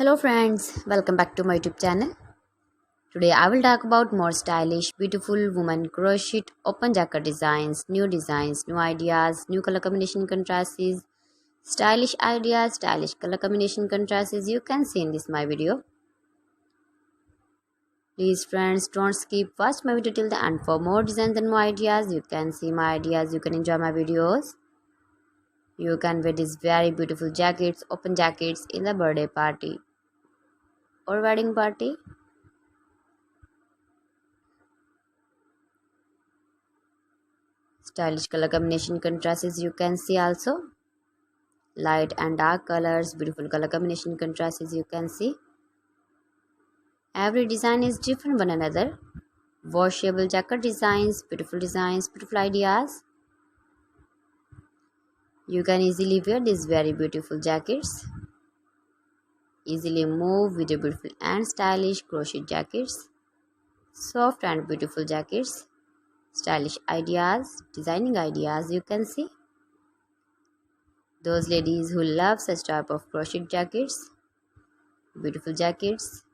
Hello friends, welcome back to my YouTube channel. Today I will talk about more stylish, beautiful woman crochet open jacket designs, new ideas, new color combination contrasts, stylish ideas, stylish color combination contrasts you can see in this my video. Please friends, don't skip, watch my video till the end for more designs and more ideas. You can see my ideas, you can enjoy my videos. You can wear these very beautiful jackets, open jackets in the birthday party or wedding party. Stylish color combination contrasts you can see also. Light and dark colors, beautiful color combination contrasts you can see. Every design is different one another. Washable jacket designs, beautiful ideas. You can easily wear these very beautiful jackets. Easily move with your beautiful and stylish crochet jackets. Soft and beautiful jackets. Stylish ideas, designing ideas you can see. Those ladies who love such type of crochet jackets, beautiful jackets.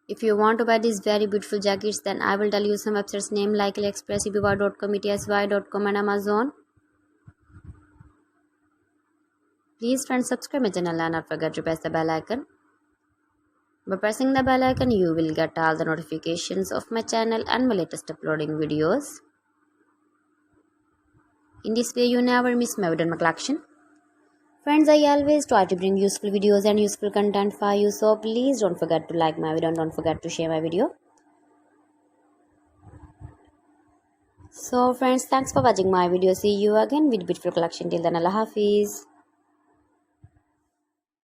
If you want to buy these very beautiful jackets, then I will tell you some websites name like AliExpress, eBay.com, ETSY.com and Amazon. Please friends, subscribe my channel and not forget to press the bell icon. By pressing the bell icon, you will get all the notifications of my channel and my latest uploading videos. In this way, you never miss my video and my collection. Friends, I always try to bring useful videos and useful content for you, so please don't forget to like my video and don't forget to share my video. So friends, thanks for watching my video. See you again with beautiful collection. Till then, Allah Hafiz.